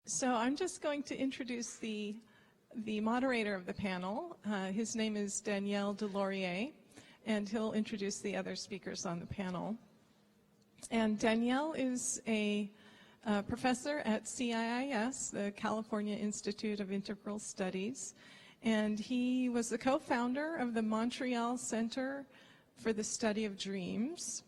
So I'm just going to introduce the moderator of the panel. His name is Danielle Delorier, and he'll introduce the other speakers on the panel. And Danielle is a professor at CIIS, the California Institute of Integral Studies, and he was the co-founder of the Montreal Center for the Study of Dreams.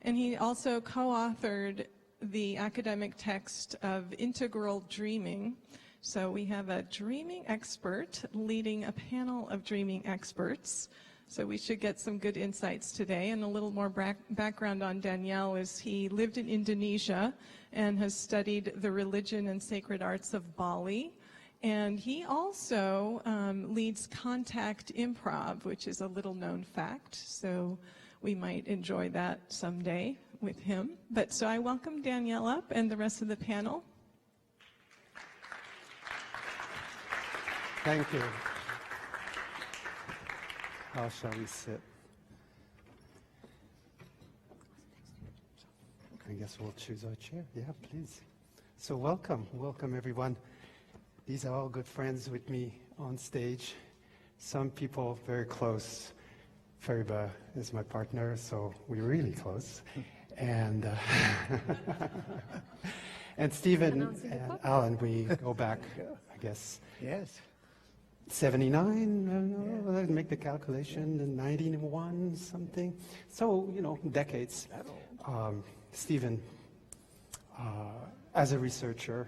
And he also co-authored the academic text of Integral Dreaming. So we have a dreaming expert leading a panel of dreaming experts. So we should get some good insights today. And a little more background on Danielle is he lived in Indonesia and has studied the religion and sacred arts of Bali. And he also leads Contact Improv, which is a little known fact. So we might enjoy that someday with him. But so I welcome Danielle up and the rest of the panel. Thank you. How shall we sit? I guess we'll choose our chair. Yeah, please. So welcome everyone. These are all good friends with me on stage. Some people very close. Fariba is my partner, so we're really close. And and Stephen and Alan, we go back, I guess. Yes. 79, I don't know, let's make the calculation, 91 something. So, decades. Stephen, as a researcher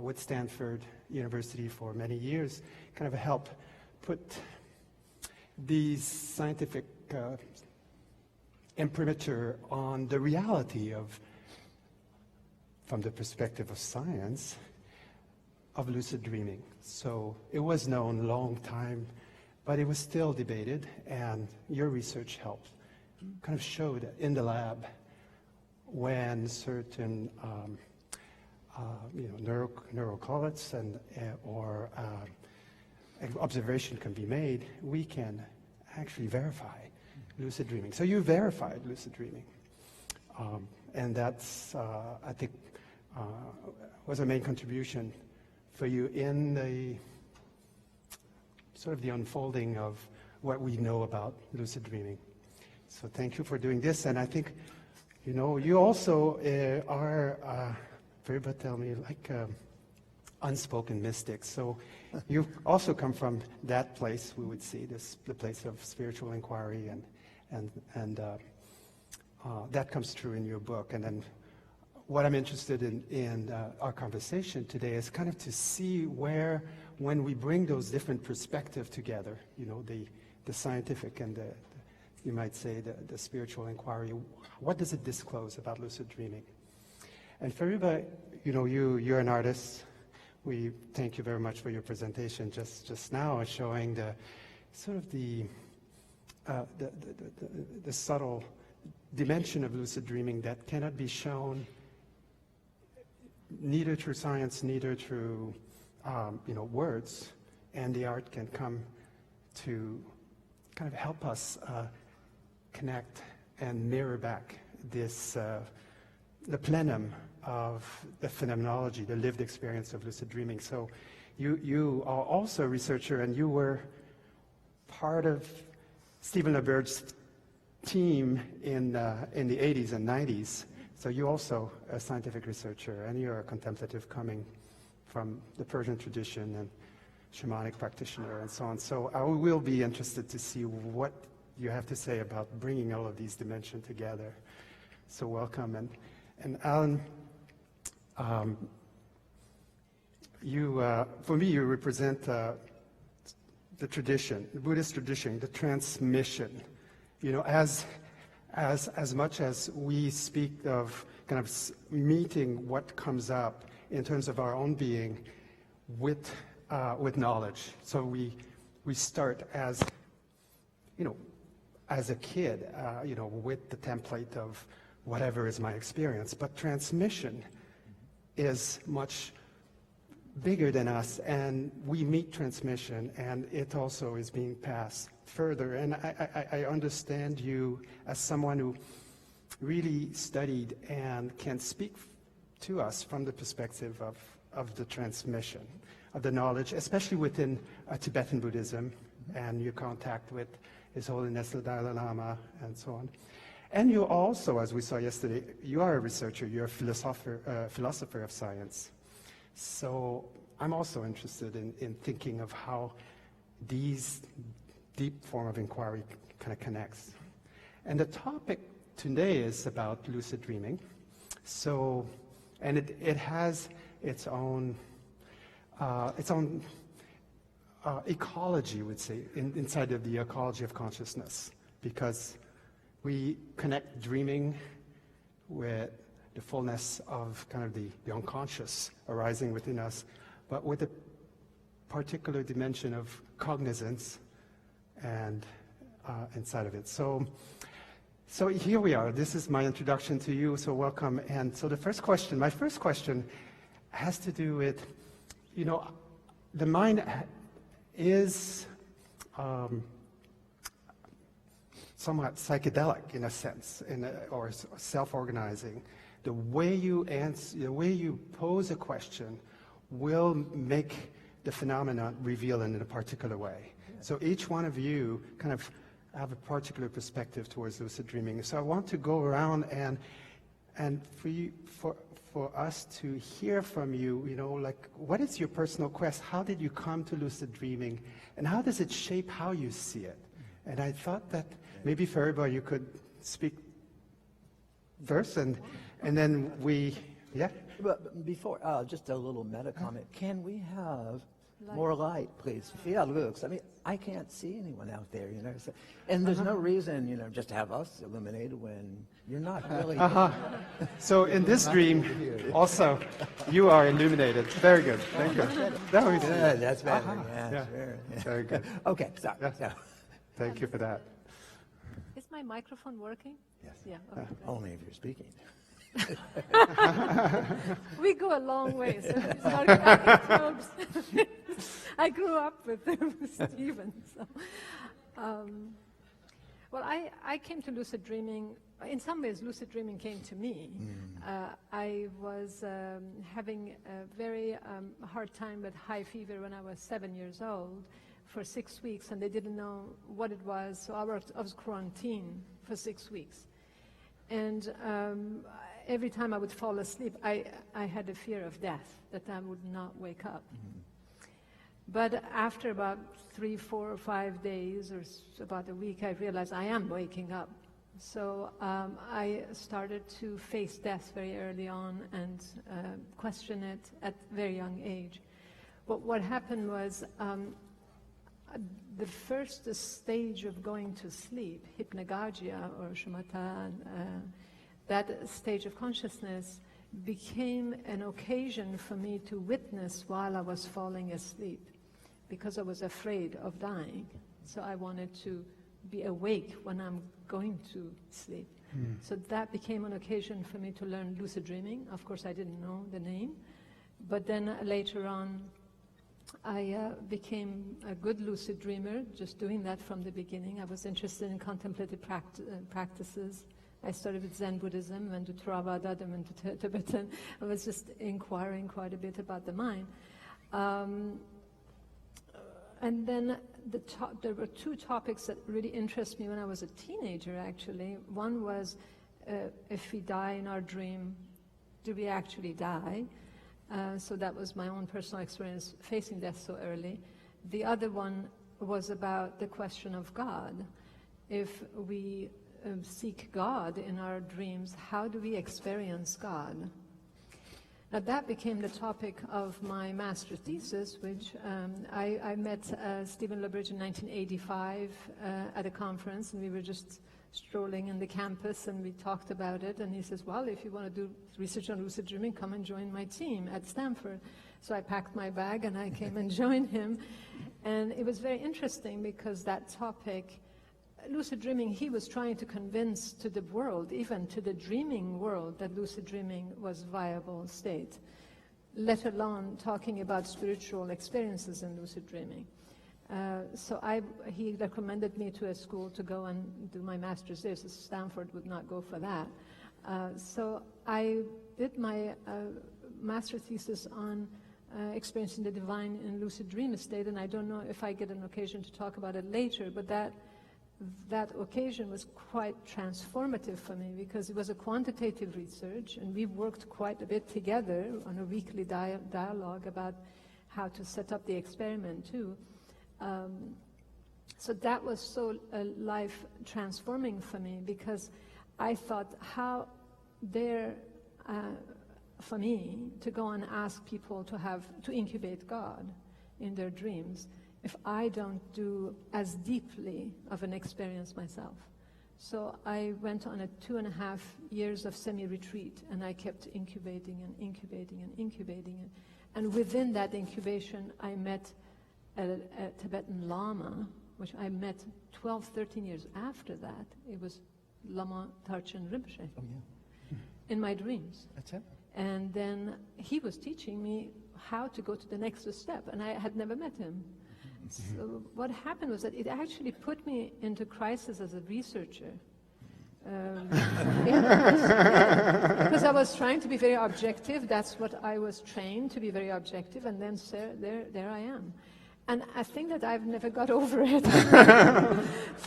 with Stanford University for many years, kind of helped put these scientific imprimatur on the reality of, from the perspective of science, of lucid dreaming. So it was known a long time, but it was still debated, and your research helped kind of showed in the lab when certain neurocorrelates or observation can be made, we can actually verify lucid dreaming. So you verified lucid dreaming. And that's, I think, was a main contribution for you in the sort of the unfolding of what we know about lucid dreaming. So thank you for doing this. And I think, you also are, Fariba tell me, like unspoken mystics. So you also come from that place, we would see, the place of spiritual inquiry, and that comes true in your book. And then what I'm interested in our conversation today is kind of to see where, when we bring those different perspectives together, the scientific and you might say the spiritual inquiry, what does it disclose about lucid dreaming? And Fariba, you're an artist. We thank you very much for your presentation just now, showing the sort of the subtle dimension of lucid dreaming that cannot be shown neither through science, neither through words, and the art can come to kind of help us connect and mirror back this the plenum of the phenomenology, the lived experience of lucid dreaming. So you are also a researcher, and you were part of Stephen LaBerge's team in the 80s and 90s. So you're also a scientific researcher, and you're a contemplative coming from the Persian tradition and shamanic practitioner and so on. So I will be interested to see what you have to say about bringing all of these dimensions together. So welcome. And Alan, for me, you represent the tradition, the Buddhist tradition, the transmission. As much as we speak of kind of meeting what comes up in terms of our own being with knowledge. So we start as a kid, with the template of whatever is my experience. But transmission is much bigger than us, and we meet transmission, and it also is being passed further. And I understand you as someone who really studied and can speak to us from the perspective of of the transmission of the knowledge, especially within Tibetan Buddhism and your contact with His Holiness the Dalai Lama and so on. And you also, as we saw yesterday, you are a researcher, you're a philosopher of science. So I'm also interested in thinking of how these deep form of inquiry kind of connects. And the topic today is about lucid dreaming. So, and it has its own ecology, I would say, inside of the ecology of consciousness, because we connect dreaming with the fullness of kind of the unconscious arising within us, but with a particular dimension of cognizance and inside of it. So here we are. This is my introduction to you, so welcome. And so my first question has to do with, the mind is somewhat psychedelic in a sense, or self-organizing. The way you answer, the way you pose a question will make the phenomenon reveal in a particular way. So each one of you kind of have a particular perspective towards lucid dreaming. So I want to go around and for us to hear from you, like, what is your personal quest? How did you come to lucid dreaming? And how does it shape how you see it? And I thought that maybe, Fariba, you could speak first, and then yeah? But before, just a little meta comment. Can we have more light, please? Yeah, Lux. I mean, I can't see anyone out there, So, and there's no reason, just to have us illuminated when you're not really. So in this dream, also, you are illuminated. Very good. Thank you. That was good. That's better. Yeah, sure. Very good. Okay, sorry. Yeah. So. Thank you for that. Is my microphone working? Yes. Yeah. Okay, only if you're speaking. We go a long way. So it's archaic tropes. I grew up with Stephen. So. Well, I came to lucid dreaming. In some ways, lucid dreaming came to me. I was having a very hard time with high fever when I was 7 years old for 6 weeks, and they didn't know what it was. So I was quarantined for 6 weeks. And every time I would fall asleep, I had a fear of death, that I would not wake up. But after about 3, 4, or 5 days, or about a week, I realized I am waking up. So I started to face death very early on and question it at a very young age. But what happened was the first stage of going to sleep, hypnagogia or shamatha, that stage of consciousness became an occasion for me to witness while I was falling asleep, because I was afraid of dying. So I wanted to be awake when I'm going to sleep. So that became an occasion for me to learn lucid dreaming. Of course, I didn't know the name. But then later on, I became a good lucid dreamer, just doing that from the beginning. I was interested in contemplative practices. I started with Zen Buddhism, went to Theravada, then went to Tibetan. I was just inquiring quite a bit about the mind. And then there were two topics that really interested me when I was a teenager, actually. One was, if we die in our dream, do we actually die? So that was my own personal experience facing death so early. The other one was about the question of God. If we seek God in our dreams, how do we experience God? Now that became the topic of my master thesis, which I met Stephen LaBerge in 1985 at a conference, and we were just strolling in the campus, and we talked about it, and he says, well, if you want to do research on lucid dreaming, come and join my team at Stanford. So I packed my bag and I came and joined him, and it was very interesting because that topic, lucid dreaming, he was trying to convince to the world, even to the dreaming world, that lucid dreaming was a viable state, let alone talking about spiritual experiences in lucid dreaming. So he recommended me to a school to go and do my master's there, so Stanford would not go for that. So I did my master thesis on experiencing the divine in lucid dream state, and I don't know if I get an occasion to talk about it later, but that occasion was quite transformative for me because it was a quantitative research, and we worked quite a bit together on a weekly dialogue about how to set up the experiment too. So that was so life transforming for me because I thought how dare for me to go and ask people to incubate God in their dreams if I don't do as deeply of an experience myself. So I went on a 2.5 years of semi-retreat, and I kept incubating and incubating and incubating it. And within that incubation, I met a Tibetan Lama, which I met 12, 13 years after that. It was Lama Tarchen Rinpoche in my dreams. That's it. And then he was teaching me how to go to the next step, and I had never met him. So what happened was that it actually put me into crisis as a researcher. Because I was trying to be very objective. That's what I was trained to be, very objective, and then there I am. And I think that I've never got over it.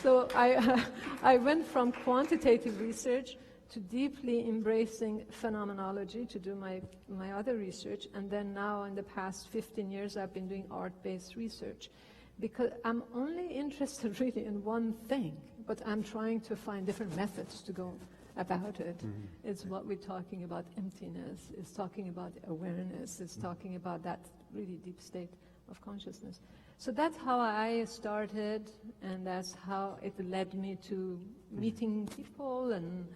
So I went from quantitative research to deeply embracing phenomenology to do my other research, and then now in the past 15 years I've been doing art-based research because I'm only interested really in one thing, but I'm trying to find different methods to go about it. It's what we're talking about, emptiness, it's talking about awareness, it's talking about that really deep state of consciousness. So that's how I started, and that's how it led me to meeting people and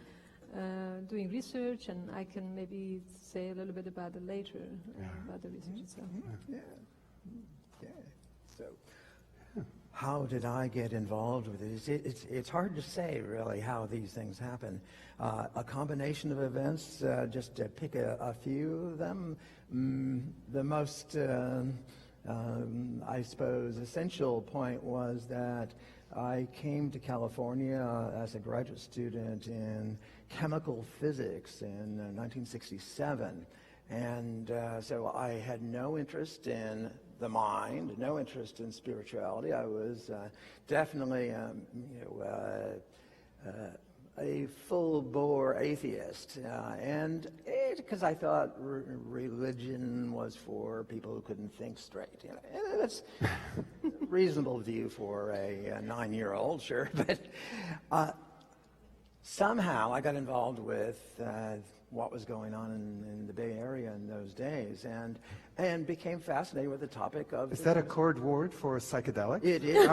doing research, and I can maybe say a little bit about it later, about the research itself. Yeah. So, how did I get involved with it? It's hard to say, really, how these things happen. A combination of events, just to pick a few of them. The most, I suppose, essential point was that I came to California as a graduate student in chemical physics in 1967. And so I had no interest in the mind, no interest in spirituality. I was definitely a full-bore atheist. And because I thought religion was for people who couldn't think straight. You know, that's a reasonable view for a 9-year-old, sure. But somehow I got involved with what was going on in the Bay Area in those days, and became fascinated with the topic of... Is that a code word for psychedelic? It is.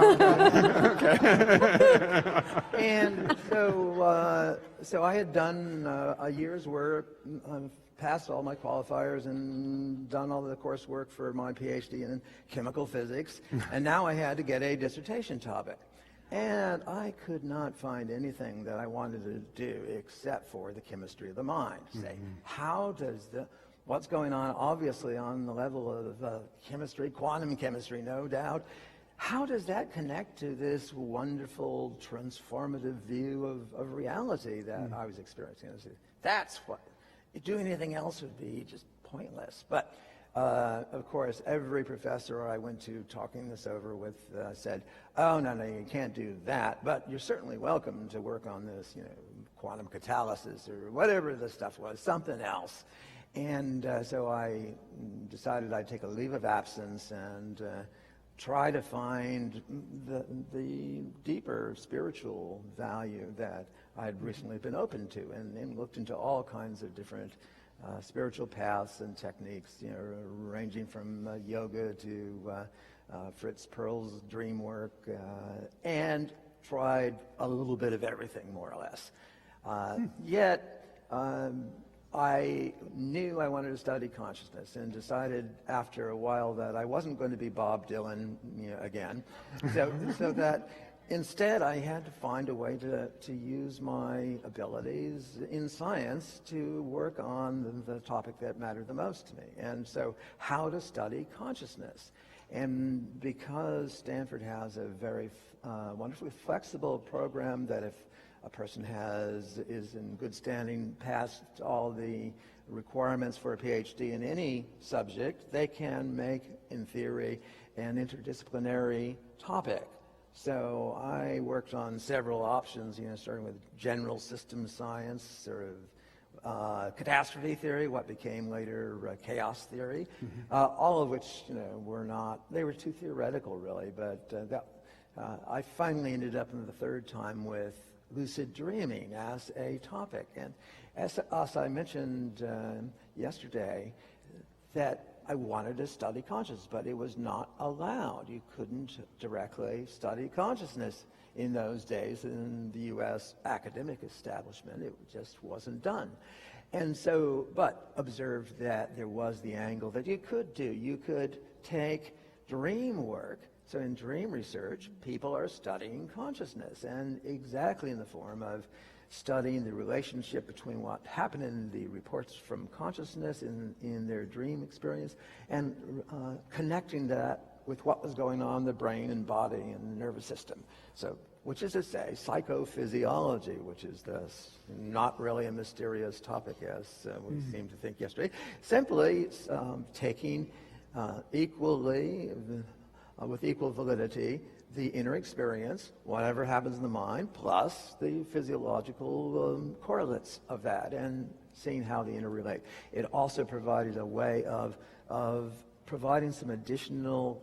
And so I had done a year's work, passed all my qualifiers, and done all the coursework for my PhD in chemical physics, and now I had to get a dissertation topic. And I could not find anything that I wanted to do except for the chemistry of the mind. Say, how does what's going on, obviously on the level of chemistry, quantum chemistry, no doubt, how does that connect to this wonderful transformative view of reality that I was experiencing? That's what, doing anything else would be just pointless. But of course, every professor I went to talking this over with said, oh, no, you can't do that, but you're certainly welcome to work on this, quantum catalysis or whatever the stuff was, something else. And so I decided I'd take a leave of absence and try to find the deeper spiritual value that I'd recently been open to, and looked into all kinds of different spiritual paths and techniques, ranging from yoga to Fritz Perls' dream work, and tried a little bit of everything, more or less. Yet, I knew I wanted to study consciousness, and decided after a while that I wasn't going to be Bob Dylan again, so that instead I had to find a way to use my abilities in science to work on the topic that mattered the most to me, and so how to study consciousness. And because Stanford has a very wonderfully flexible program that if a person is in good standing, past all the requirements for a PhD in any subject, they can make, in theory, an interdisciplinary topic. So I worked on several options, starting with general systems science, sort of catastrophe theory, what became later chaos theory, all of which they were too theoretical really, but I finally ended up in the third time with lucid dreaming as a topic. And as I mentioned yesterday, that I wanted to study consciousness, but it was not allowed. You couldn't directly study consciousness in those days in the U.S. academic establishment. It just wasn't done. And so, but observed that there was the angle that you could do. You could take dream work. So in dream research, people are studying consciousness, and exactly in the form of studying the relationship between what happened in the reports from consciousness in their dream experience, and connecting that with what was going on in the brain and body and the nervous system. So, which is to say, psychophysiology, which is this not really a mysterious topic as we seemed to think yesterday, simply taking equally, with equal validity, the inner experience, whatever happens in the mind, plus the physiological correlates of that, and seeing how they interrelate. It also provided a way of providing some additional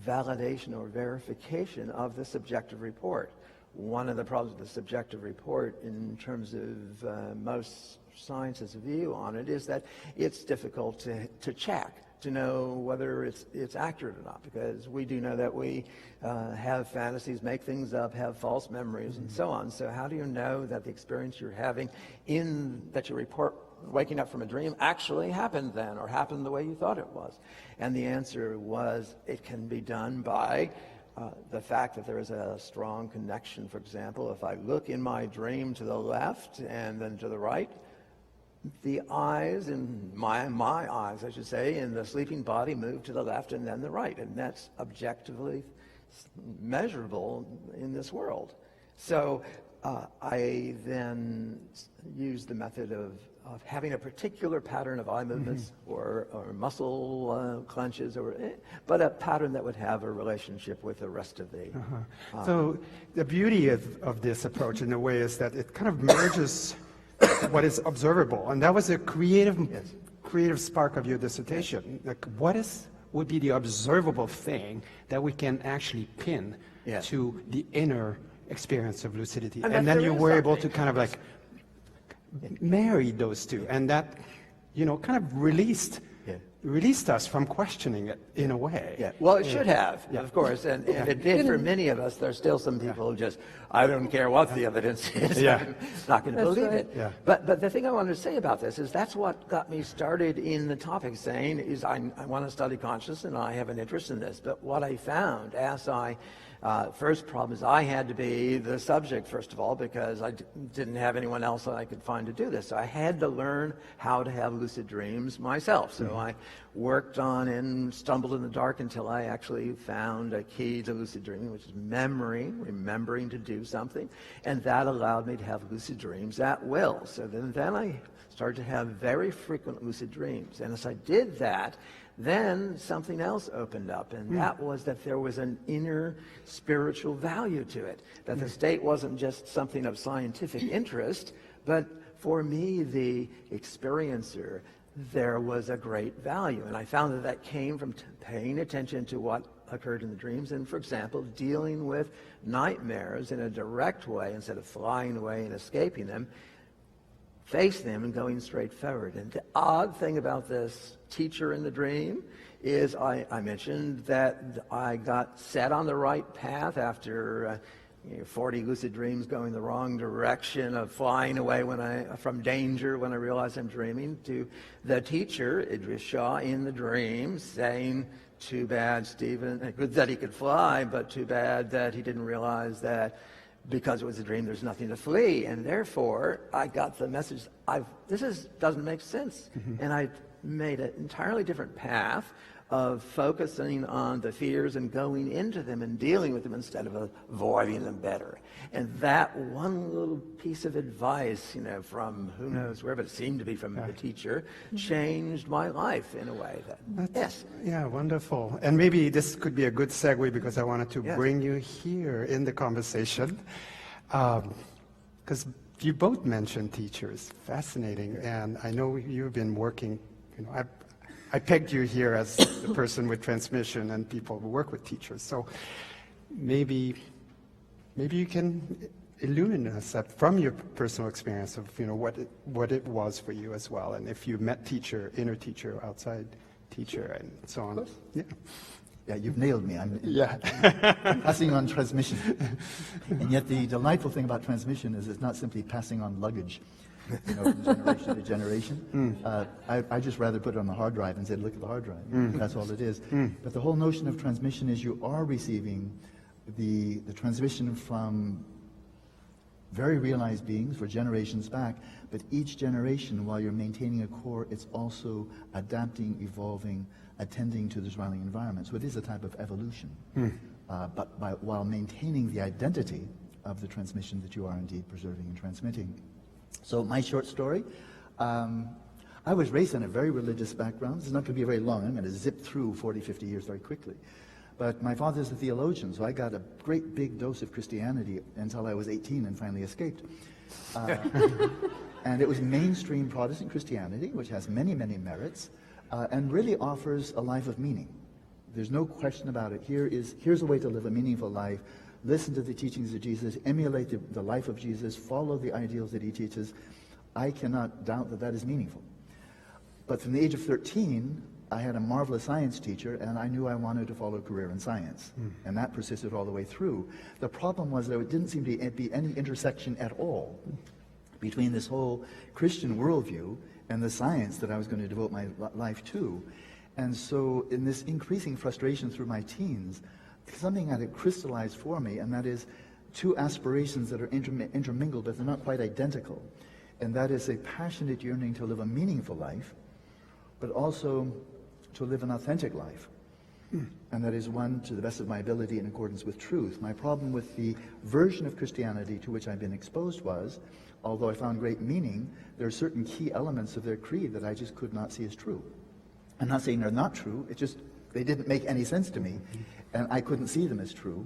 validation or verification of the subjective report. One of the problems with the subjective report in terms of most science's view on it is that it's difficult to check, to know whether it's accurate or not, because we do know that we have fantasies, make things up, have false memories, and so on. So how do you know that the experience you're having that you report waking up from a dream actually happened then, or happened the way you thought it was? And the answer was it can be done by the fact that there is a strong connection. For example, if I look in my dream to the left and then to the right, the eyes, in my eyes, I should say, in the sleeping body move to the left and then the right, and that's objectively measurable in this world. So I then used the method of having a particular pattern of eye movements or muscle clenches, but a pattern that would have a relationship with the rest of the... So the beauty of this approach in a way is that it kind of merges what is observable, and that was a creative spark of your dissertation. Like, would be the observable thing that we can actually pin to the inner experience of lucidity, and then you were able to kind of like marry those two, and that kind of released us from questioning it in a way. Yeah, well, it should have, of course, and it did for many of us. There's still some people who just, I don't care what the evidence is, I'm not going to believe it. Yeah. But the thing I wanted to say about this is that's what got me started in the topic, saying is I want to study consciousness and I have an interest in this. But what I found as first problem is I had to be the subject, first of all, because I didn't have anyone else that I could find to do this. So I had to learn how to have lucid dreams myself. So I worked on and stumbled in the dark until I actually found a key to lucid dreaming, which is remembering to do something. And that allowed me to have lucid dreams at will. So then I started to have very frequent lucid dreams. And as I did that, then something else opened up, and that was that there was an inner spiritual value to it, that the state wasn't just something of scientific interest, but for me, the experiencer, there was a great value. And I found that came from paying attention to what occurred in the dreams, and, for example, dealing with nightmares in a direct way instead of flying away and escaping them, face them and going straight forward. And the odd thing about this teacher in the dream is I mentioned that I got set on the right path after 40 lucid dreams going the wrong direction, of flying away from danger when I realized I'm dreaming, to the teacher, Idris Shah, in the dream saying, too bad, Stephen, good that he could fly, but too bad that he didn't realize that because it was a dream, there's nothing to flee. And therefore, I got the message, doesn't make sense. And I made an entirely different path of focusing on the fears and going into them and dealing with them instead of avoiding them better. And that one little piece of advice, from who knows where, but it seemed to be from the teacher, changed my life in a way. Yes. Yeah, wonderful. And maybe this could be a good segue, because I wanted to bring you here in the conversation. Because you both mentioned teachers. Fascinating. And I know you've been working, I pegged you here as the person with transmission and people who work with teachers. So maybe you can illuminate us that from your personal experience of what it was for you as well, and if you met teacher, inner teacher, outside teacher, and so on. Yeah, you've nailed me. I'm passing on transmission. And yet the delightful thing about transmission is it's not simply passing on luggage, from generation to generation. I just rather put it on the hard drive and say, look at the hard drive. That's all it is. But the whole notion of transmission is you are receiving the transmission from very realized beings for generations back, but each generation, while you're maintaining a core, it's also adapting, evolving, attending to the surrounding environment. So it is a type of evolution, but while maintaining the identity of the transmission that you are indeed preserving and transmitting. So my short story, I was raised in a very religious background. This is not going to be very long. I'm going to zip through 40, 50 years very quickly. But my father's a theologian, so I got a great big dose of Christianity until I was 18 and finally escaped. And it was mainstream Protestant Christianity, which has many, many merits, and really offers a life of meaning. There's no question about it. Here's a way to live a meaningful life. Listen to the teachings of Jesus, emulate the life of Jesus, follow the ideals that he teaches. I cannot doubt that that is meaningful. But from the age of 13, I had a marvelous science teacher, and I knew I wanted to follow a career in science. And that persisted all the way through. The problem was that it didn't seem to be any intersection at all between this whole Christian worldview and the science that I was going to devote my life to. And so in this increasing frustration through my teens, something had crystallized for me, and that is two aspirations that are intermingled, but they're not quite identical. And that is a passionate yearning to live a meaningful life, but also to live an authentic life. And that is one to the best of my ability in accordance with truth. My problem with the version of Christianity to which I've been exposed was, although I found great meaning, there are certain key elements of their creed that I just could not see as true. I'm not saying they're not true, it just, they didn't make any sense to me, and I couldn't see them as true.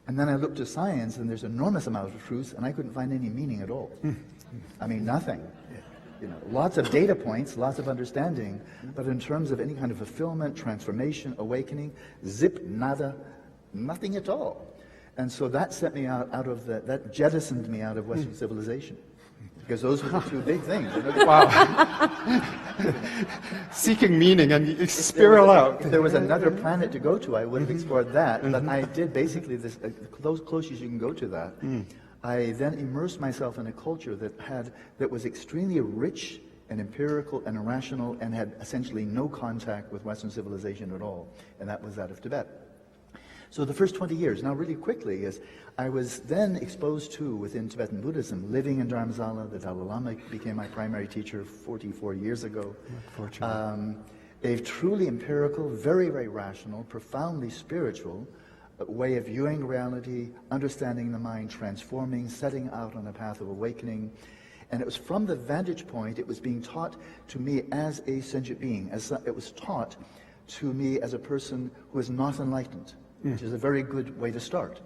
And then I looked to science, and there's an enormous amount of truth, and I couldn't find any meaning at all. I mean, nothing. Lots of data points, lots of understanding, but in terms of any kind of fulfillment, transformation, awakening, zip, nada, nothing at all. And so that set me out of that jettisoned me out of Western civilization. Because those were the two big things. Wow. Seeking meaning, and you spiral out. If there was another planet to go to, I would have explored that. But I did basically this, close as you can go to that. I then immersed myself in a culture that was extremely rich and empirical and irrational and had essentially no contact with Western civilization at all, and that was that of Tibet. So the first 20 years, now really quickly, is I was then exposed to, within Tibetan Buddhism, living in Dharamsala. The Dalai Lama became my primary teacher 44 years ago. A truly empirical, very, very rational, profoundly spiritual way of viewing reality, understanding the mind, transforming, setting out on a path of awakening. And it was from the vantage point, it was being taught to me as a sentient being, it was taught to me as a person who is not enlightened, which is a very good way to start.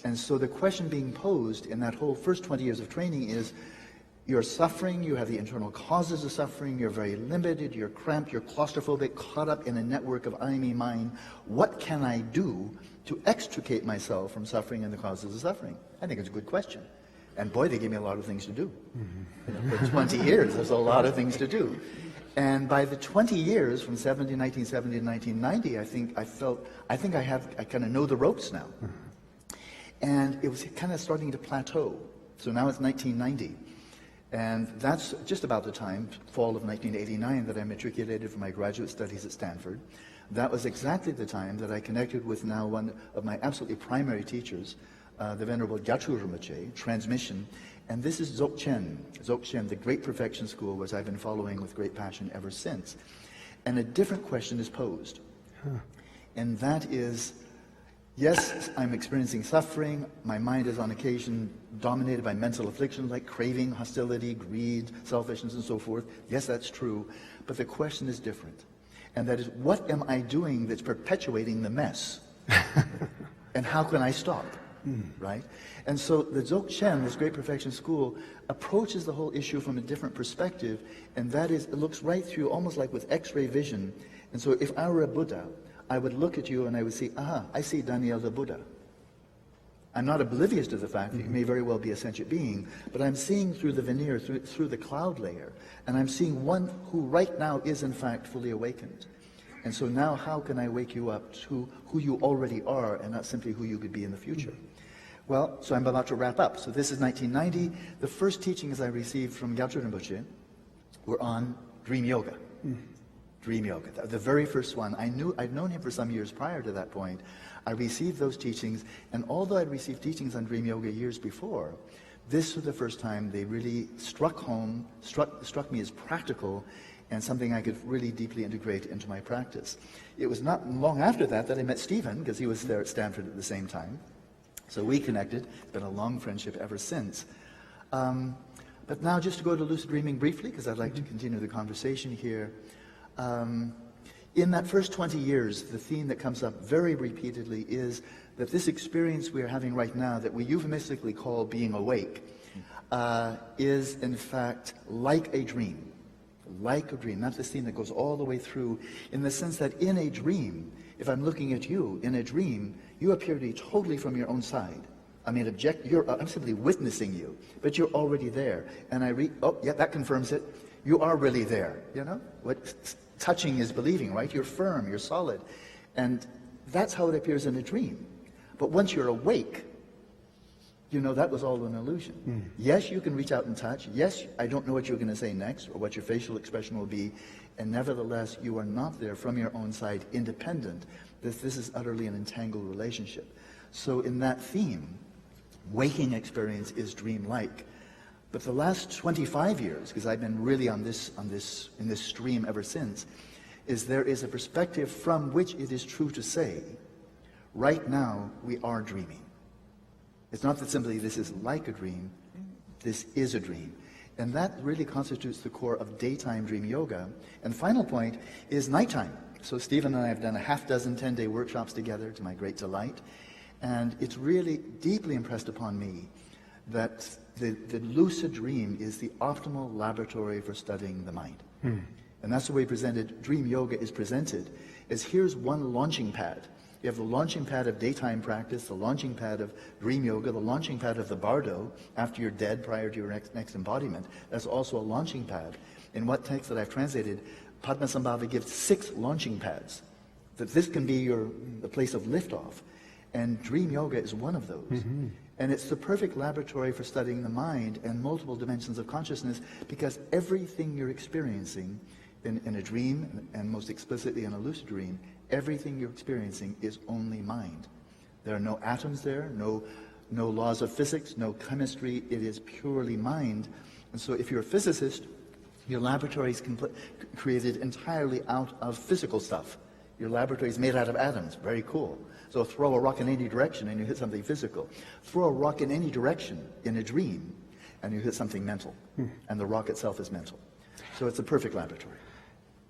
And so the question being posed in that whole first 20 years of training is, you're suffering, you have the internal causes of suffering, you're very limited, you're cramped, you're claustrophobic, caught up in a network of I, me, mine. What can I do to extricate myself from suffering and the causes of suffering? I think it's a good question. And boy, they gave me a lot of things to do. For 20 years, there's a lot of things to do. And by the 20 years, from 1970 to 1990, I kind of know the ropes now. And it was kind of starting to plateau. So now it's 1990. And that's just about the time, fall of 1989, that I matriculated for my graduate studies at Stanford. That was exactly the time that I connected with now one of my absolutely primary teachers, the Venerable Gyatso Rinpoche, transmission. And this is Dzogchen, the Great Perfection School, which I've been following with great passion ever since. And a different question is posed. And that is, yes, I'm experiencing suffering. My mind is on occasion dominated by mental afflictions like craving, hostility, greed, selfishness, and so forth. Yes, that's true. But the question is different. And that is, what am I doing that's perpetuating the mess? And how can I stop? Right? And so the Dzogchen, this great perfection school, approaches the whole issue from a different perspective, and that is, it looks right through, almost like with X-ray vision. And so if I were a Buddha, I would look at you and I would say, aha, I see Daniel the Buddha. I'm not oblivious to the fact that you may very well be a sentient being, but I'm seeing through the veneer, through the cloud layer, and I'm seeing one who right now is in fact fully awakened. And so now how can I wake you up to who you already are and not simply who you could be in the future? Well, so I'm about to wrap up. So this is 1990. The first teachings I received from Gyaltsen Rinpoche were on dream yoga. Dream yoga, the very first one. I'd known him for some years prior to that point. I received those teachings, and although I'd received teachings on dream yoga years before, this was the first time they really struck me as practical and something I could really deeply integrate into my practice. It was not long after that I met Stephen, because he was there at Stanford at the same time. So we connected. It's been a long friendship ever since. But now just to go to lucid dreaming briefly, because I'd like to continue the conversation here. In that first 20 years, the theme that comes up very repeatedly is that this experience we are having right now, that we euphemistically call being awake, is in fact like a dream. Like a dream. That's this theme that goes all the way through, in the sense that in a dream, if I'm looking at you, in a dream, you appear to be totally from your own side. I mean, I'm simply witnessing you, but you're already there. And oh, yeah, that confirms it. You are really there, you know? What touching is believing, right? You're firm, you're solid. And that's how it appears in a dream. But once you're awake, you know that was all an illusion. Yes, you can reach out and touch. Yes, I don't know what you're going to say next or what your facial expression will be. And nevertheless, you are not there from your own side, independent. This is utterly an entangled relationship. So in that theme, waking experience is dreamlike. But the last 25 years, because I've been really in this stream ever since, is there is a perspective from which it is true to say, right now we are dreaming. It's not that simply this is like a dream, this is a dream. And that really constitutes the core of daytime dream yoga. And the final point is nighttime. So Stephen and I have done a half dozen 10-day workshops together, to my great delight. And it's really deeply impressed upon me that the lucid dream is the optimal laboratory for studying the mind. And that's the way dream yoga is presented, is here's one launching pad. You have the launching pad of daytime practice, the launching pad of dream yoga, the launching pad of the bardo, after you're dead, prior to your next embodiment. That's also a launching pad. In what text that I've translated, Padmasambhava gives 6 launching pads, that this can be the place of liftoff. And dream yoga is one of those. And it's the perfect laboratory for studying the mind and multiple dimensions of consciousness, because everything you're experiencing in a dream, and most explicitly in a lucid dream, everything you're experiencing is only mind. There are no atoms there, no laws of physics, no chemistry. It is purely mind. And so if you're a physicist, your laboratory is created entirely out of physical stuff. Your laboratory is made out of atoms. Very cool. So throw a rock in any direction and you hit something physical. Throw a rock in any direction in a dream and you hit something mental. And the rock itself is mental. So it's a perfect laboratory.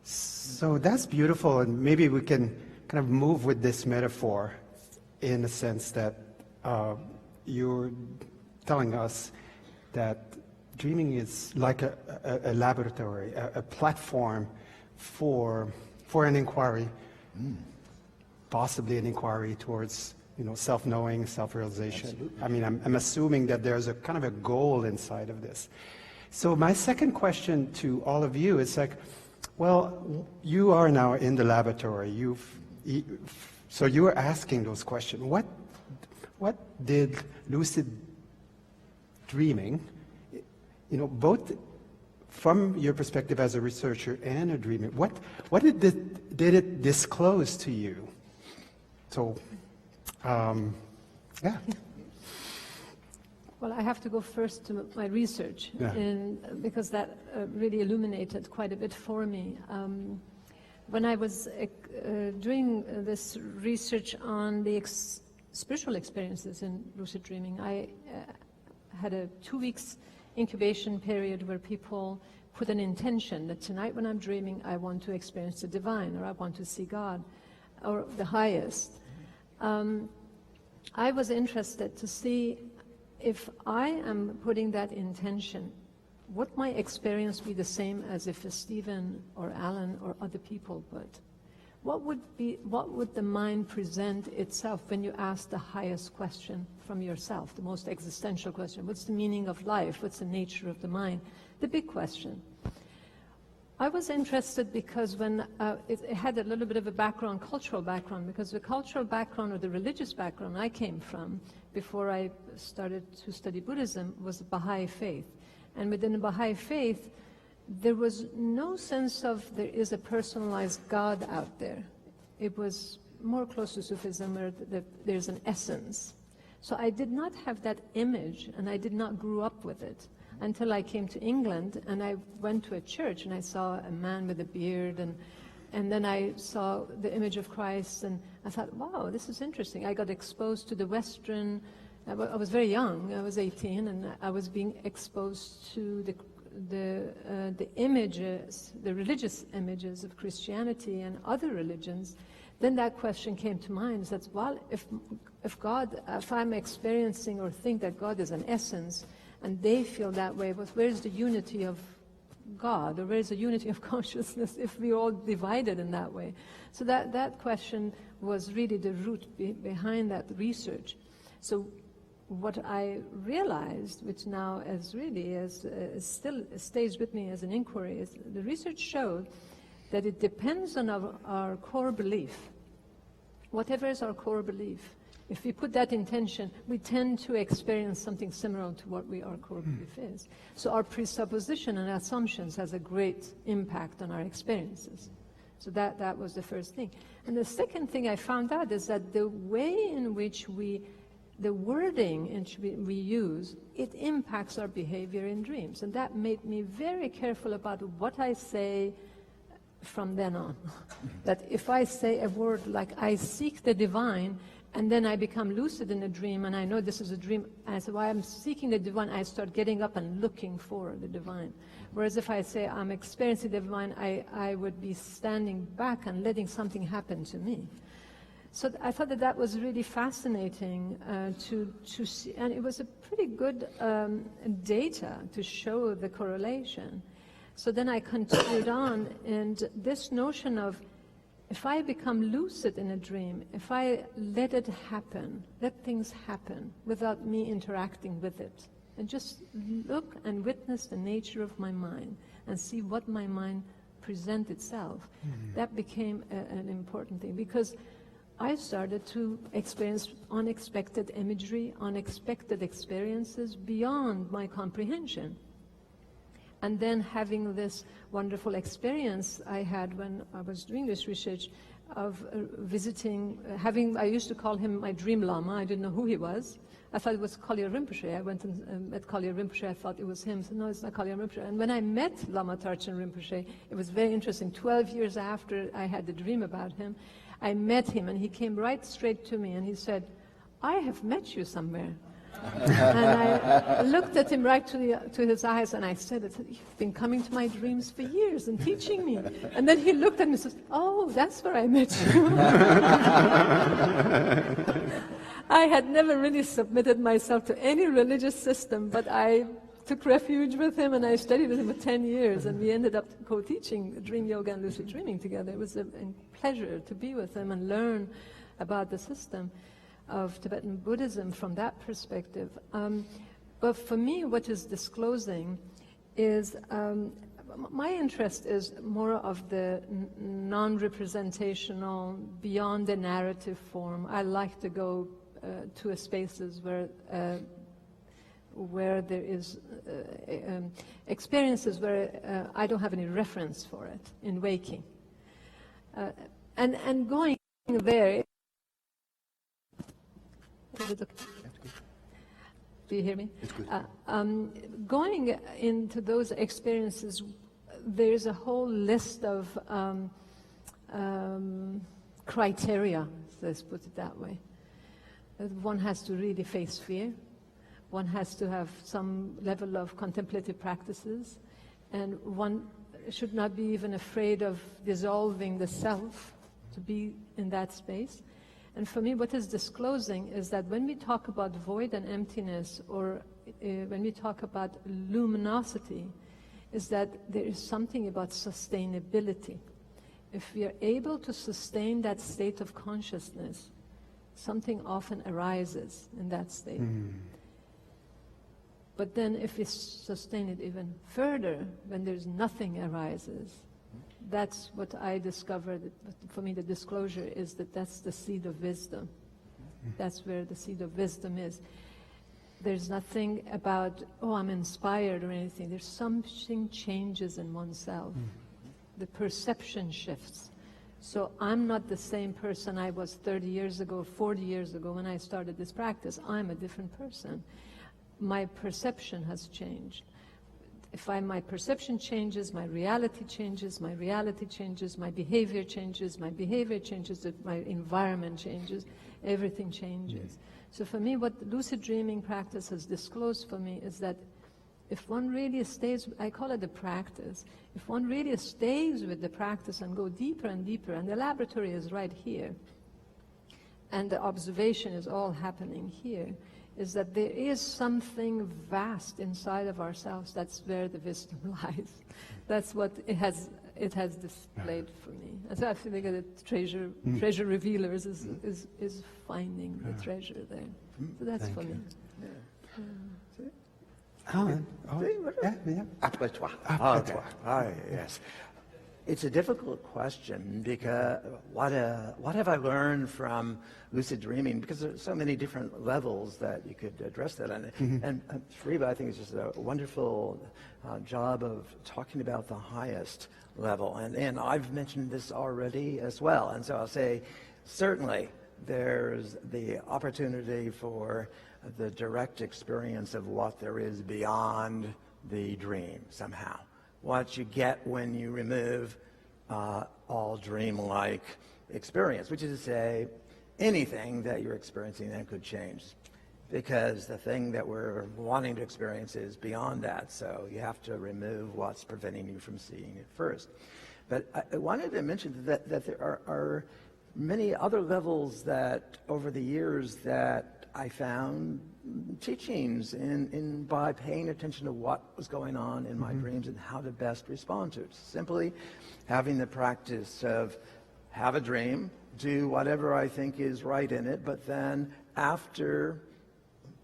So that's beautiful, and maybe we can kind of move with this metaphor in the sense that you're telling us that dreaming is like a laboratory, a platform for an inquiry, possibly an inquiry towards self-knowing, self-realization. Absolutely. I mean, I'm assuming that there's a kind of a goal inside of this. So my second question to all of you is like, well, you are now in the laboratory. So you are asking those questions. What did lucid dreaming, both from your perspective as a researcher and a dreamer, what did it disclose to you? So, yeah. Well, I have to go first to my research, Yeah. and because that really illuminated quite a bit for me. when I was doing this research on the spiritual experiences in lucid dreaming, I had a 2 weeks incubation period where people put an intention that tonight when I'm dreaming, I want to experience the divine, or I want to see God, or the highest. I was interested to see if I am putting that intention, would my experience be the same as if Stephen or Alan or other people would? What would the mind present itself when you ask the highest question from yourself, the most existential question? What's the meaning of life? What's the nature of the mind? The big question. I was interested because when it had a little bit of a background, cultural background, because the cultural background or the religious background I came from before I started to study Buddhism was the Baha'i faith. And within the Baha'i faith, there was no sense of there is a personalized God out there. It was more close to Sufism where there's an essence. So I did not have that image, and I did not grow up with it until I came to England, and I went to a church and I saw a man with a beard, and then I saw the image of Christ, and I thought, wow, this is interesting. I got exposed to the Western, I was very young, I was 18, and I was being exposed to the images, the religious images of Christianity and other religions. Then that question came to mind, is that, well, if God, if I'm experiencing or think that God is an essence, and they feel that way, but where's the unity of God, or where's the unity of consciousness if we're all divided in that way? So that question was really the root behind that research. So what I realized, which now still stays with me as an inquiry, is the research showed that it depends on our core belief. Whatever is our core belief, if we put that intention, we tend to experience something similar to what our core belief is. So our presupposition and assumptions has a great impact on our experiences. So that was the first thing. And the second thing I found out is that the way in which the wording in which we use, it impacts our behavior in dreams. And that made me very careful about what I say from then on. That if I say a word like, I seek the divine, and then I become lucid in a dream, and I know this is a dream, and so while I'm seeking the divine, I start getting up and looking for the divine. Whereas if I say I'm experiencing the divine, I would be standing back and letting something happen to me. So I thought that was really fascinating to see, and it was a pretty good data to show the correlation. So then I continued on, and this notion of, if I become lucid in a dream, if I let it happen, let things happen without me interacting with it, and just look and witness the nature of my mind and see what my mind presents itself, that became an important thing, because I started to experience unexpected imagery, unexpected experiences beyond my comprehension. And then having this wonderful experience I had when I was doing this research of visiting, I used to call him my dream lama. I didn't know who he was. I thought it was Khalil Rinpoche. I went and met Khalil Rinpoche. I thought it was him. So no, it's not Khalil Rinpoche. And when I met Lama Tarchen Rinpoche, it was very interesting. 12 years after I had the dream about him, I met him, and he came right straight to me, and he said, I have met you somewhere. And I looked at him right to his eyes, and I said, you've been coming to my dreams for years and teaching me. And then he looked at me and said, oh, that's where I met you. I had never really submitted myself to any religious system, but I took refuge with him, and I studied with him for 10 years, and we ended up co-teaching dream yoga and lucid dreaming together. It was a pleasure to be with him and learn about the system of Tibetan Buddhism from that perspective. But for me, what is disclosing is, my interest is more of the non-representational, beyond the narrative form. I like to go to spaces where there is experiences where I don't have any reference for it in waking. And going there, is it okay? Do you hear me? It's good. Going into those experiences, there's a whole list of criteria, let's put it that way. One has to really face fear. One has to have some level of contemplative practices. And one should not be even afraid of dissolving the self to be in that space. And for me, what is disclosing is that when we talk about void and emptiness, or when we talk about luminosity, is that there is something about sustainability. If we are able to sustain that state of consciousness, something often arises in that state. But then if we sustain it even further, when there's nothing arises, that's what I discovered. For me, the disclosure is that that's the seed of wisdom. That's where the seed of wisdom is. There's nothing about, oh, I'm inspired or anything. There's something changes in oneself. The perception shifts. So I'm not the same person I was 30 years ago, 40 years ago when I started this practice. I'm a different person. My perception has changed. If my perception changes, my reality changes, my reality changes, my behavior changes, my behavior changes, if my environment changes, everything changes. So for me, what lucid dreaming practice has disclosed for me is that if one really stays, I call it the practice, if one really stays with the practice and go deeper and deeper, and the laboratory is right here, and the observation is all happening here, is that there is something vast inside of ourselves. That's where the wisdom lies. That's what it has displayed for me. And so I feel like the treasure revealers is finding the treasure there. So that's Thank for you. me. Alan? Oh, yeah. Après toi. Après Okay. toi. All right, yes. It's a difficult question because what have I learned from lucid dreaming? Because there's so many different levels that you could address that on. And Fariba, I think, is just a wonderful job of talking about the highest level. And I've mentioned this already as well. And so I'll say, certainly, there's the opportunity for the direct experience of what there is beyond the dream somehow. What you get when you remove all dream-like experience, which is to say, anything that you're experiencing then could change, because the thing that we're wanting to experience is beyond that, so you have to remove what's preventing you from seeing it first. But I wanted to mention that there are many other levels that, over the years, that I found teachings in by paying attention to what was going on in my dreams and how to best respond to it. Simply having the practice of have a dream, do whatever I think is right in it, but then after,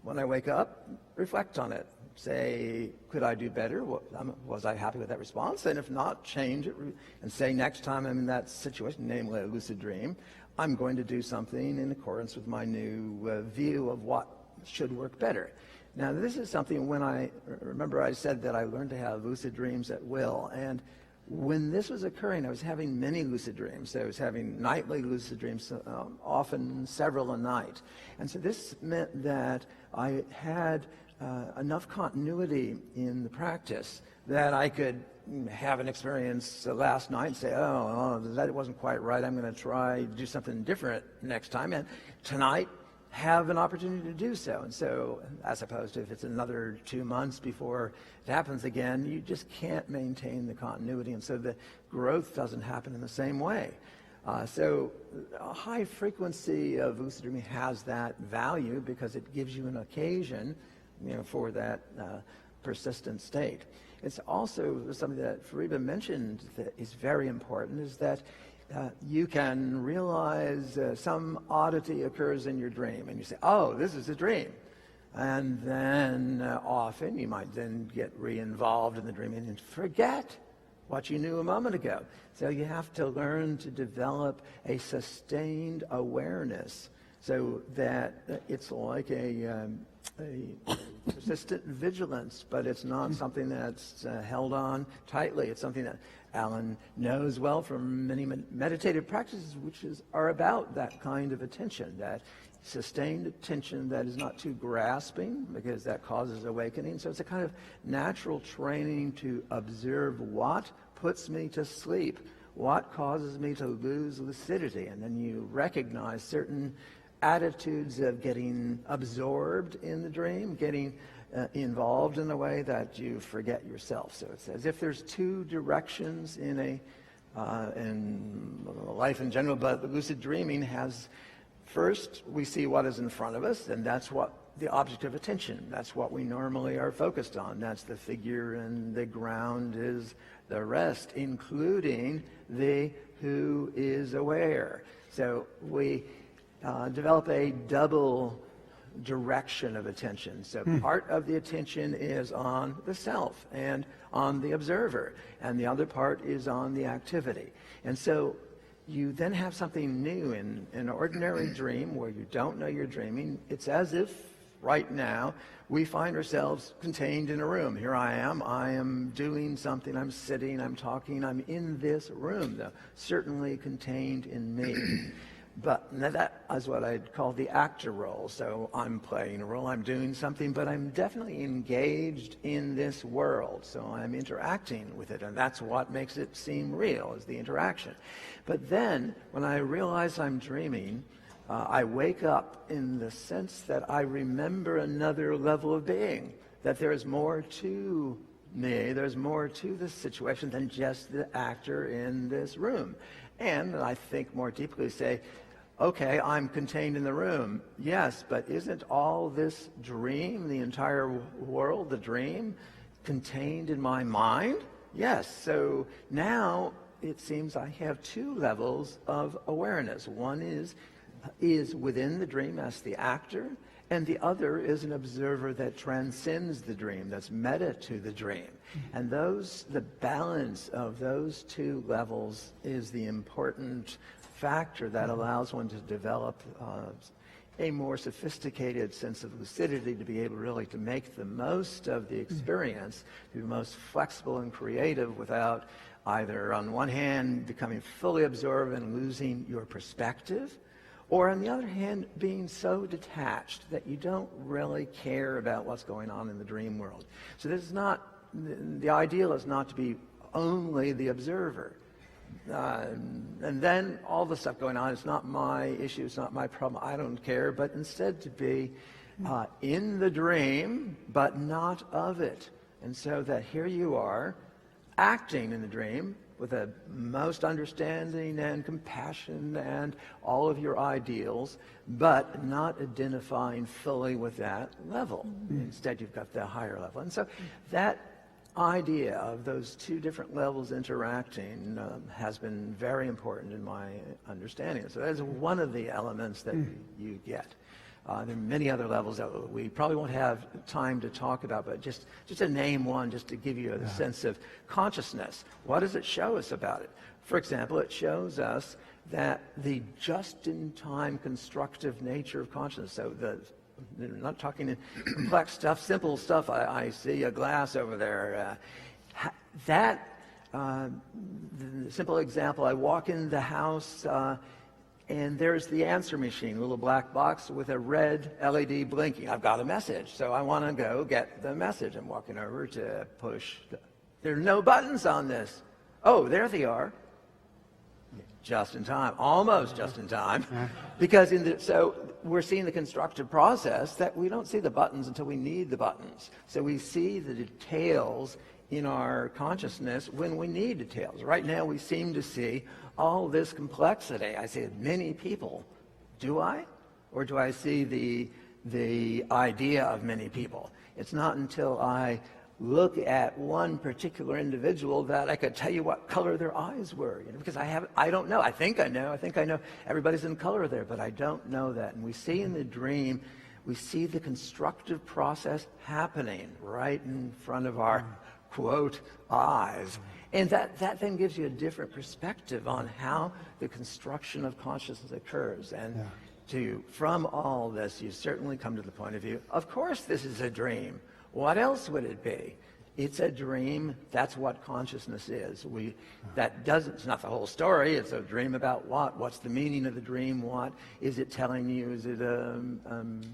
when I wake up, reflect on it. Say, could I do better? Was I happy with that response? And if not, change it and say next time I'm in that situation, namely a lucid dream, I'm going to do something in accordance with my new view of what should work better. Now, this is something when I said that I learned to have lucid dreams at will. And when this was occurring, I was having many lucid dreams. I was having nightly lucid dreams, often several a night. And so this meant that I had enough continuity in the practice that I could have an experience last night and say, oh, that wasn't quite right. I'm going to try to do something different next time. And tonight, have an opportunity to do so. And so, as opposed to if it's another 2 months before it happens again, you just can't maintain the continuity. And so the growth doesn't happen in the same way. So a high frequency of lucid dreaming has that value because it gives you an occasion, for that persistent state. It's also something that Fariba mentioned that is very important, is that you can realize some oddity occurs in your dream, and you say, oh, this is a dream. And then often you might then get re-involved in the dream and forget what you knew a moment ago. So you have to learn to develop a sustained awareness so that it's like a persistent vigilance, but it's not something that's held on tightly. It's something that Alan knows well from many meditative practices, which are about that kind of attention, that sustained attention that is not too grasping, because that causes awakening. So it's a kind of natural training to observe what puts me to sleep, what causes me to lose lucidity? And then you recognize certain attitudes of getting absorbed in the dream, getting involved in a way that you forget yourself. So it's as if there's two directions in life in general, but lucid dreaming has, first, we see what is in front of us, and that's what the object of attention. That's what we normally are focused on. That's the figure, and the ground is the rest, including the who is aware. So we develop a double direction of attention. So part of the attention is on the self and on the observer, and the other part is on the activity. And so you then have something new in an ordinary dream where you don't know you're dreaming. It's as if right now we find ourselves contained in a room. Here I am doing something, I'm sitting, I'm talking, I'm in this room, though, certainly contained in me. But that is what I'd call the actor role. So I'm playing a role, I'm doing something, but I'm definitely engaged in this world. So I'm interacting with it, and that's what makes it seem real, is the interaction. But then, when I realize I'm dreaming, I wake up in the sense that I remember another level of being, that there's more to me, there's more to this situation than just the actor in this room. And I think more deeply say, okay, I'm contained in the room. Yes, but isn't all this dream, the entire world, the dream, contained in my mind? Yes, so now it seems I have two levels of awareness. One is within the dream as the actor, and the other is an observer that transcends the dream, that's meta to the dream. And the balance of those two levels is the important factor that allows one to develop a more sophisticated sense of lucidity, to be able really to make the most of the experience, to be most flexible and creative without either, on one hand, becoming fully absorbed and losing your perspective, or on the other hand, being so detached that you don't really care about what's going on in the dream world. So this is not, the ideal is not to be only the observer. And then all the stuff going on, it's not my issue, it's not my problem, I don't care, but instead to be in the dream, but not of it. And so that here you are, acting in the dream with the most understanding and compassion and all of your ideals, but not identifying fully with that level. Instead, you've got the higher level. And so that idea of those two different levels interacting has been very important in my understanding. So that is one of the elements that you get. There are many other levels that we probably won't have time to talk about, but just to name one, just to give you a sense of consciousness. What does it show us about it? For example, it shows us that the just-in-time constructive nature of consciousness, so not talking in complex stuff, simple stuff. I see a glass over there. The simple example, I walk in the house and there's the answer machine, a little black box with a red LED blinking. I've got a message, so I want to go get the message. I'm walking over to push. There are no buttons on this. Oh, there they are. Just in time, almost just in time, because so we're seeing the constructive process that we don't see the buttons until we need the buttons. So we see the details in our consciousness when we need details. Right now we seem to see all this complexity. I see many people. Do I? Or do I see the idea of many people? It's not until I look at one particular individual that I could tell you what color their eyes were, because I don't know. I think I know everybody's in color there, but I don't know that. And we see in the dream, we see the constructive process happening right in front of our, quote, eyes. And that then gives you a different perspective on how the construction of consciousness occurs. And from all this, you certainly come to the point of view, of course this is a dream. What else would it be? It's a dream. That's what consciousness is. It's not the whole story. It's a dream about what? What's the meaning of the dream? What is it telling you? Is it a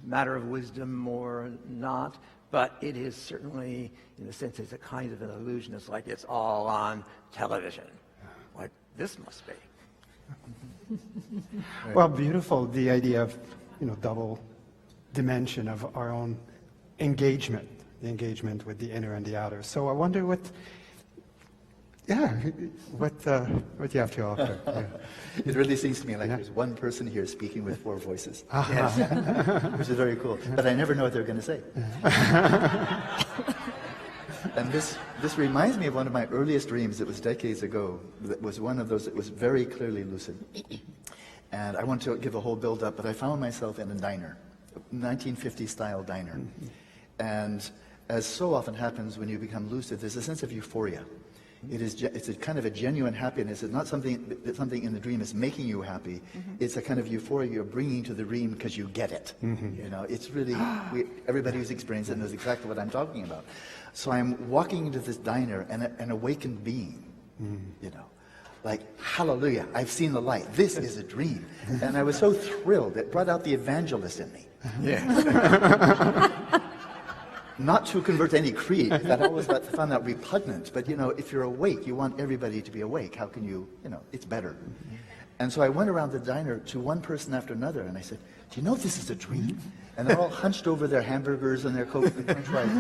matter of wisdom or not? But it is certainly, in a sense, it's a kind of an illusion. It's like it's all on television. Like this must be. Well, beautiful, the idea of, double dimension of our own engagement, the engagement with the inner and the outer. So I wonder what you have to offer. Yeah. It really seems to me like there's one person here speaking with 4 voices, yes. Which is very cool. But I never know what they're going to say. And this reminds me of one of my earliest dreams. It was decades ago. It was one of those that was very clearly lucid. And I want to give a whole build-up, but I found myself in a diner, 1950s-style diner. Mm-hmm. And as so often happens when you become lucid, there's a sense of euphoria. It's a kind of a genuine happiness. It's not something in the dream is making you happy. Mm-hmm. It's a kind of euphoria you're bringing to the dream because you get it. Mm-hmm. It's really, everybody who's experienced it knows exactly what I'm talking about. So I'm walking into this diner, and an awakened being, like, hallelujah, I've seen the light. This is a dream. And I was so thrilled. It brought out the evangelist in me. Yeah. Not to convert any creed, that I always found that repugnant, but if you're awake, you want everybody to be awake. How can you, it's better. And so I went around the diner to one person after another, and I said, do you know this is a dream? And they're all hunched over their hamburgers and their Coke and French fries,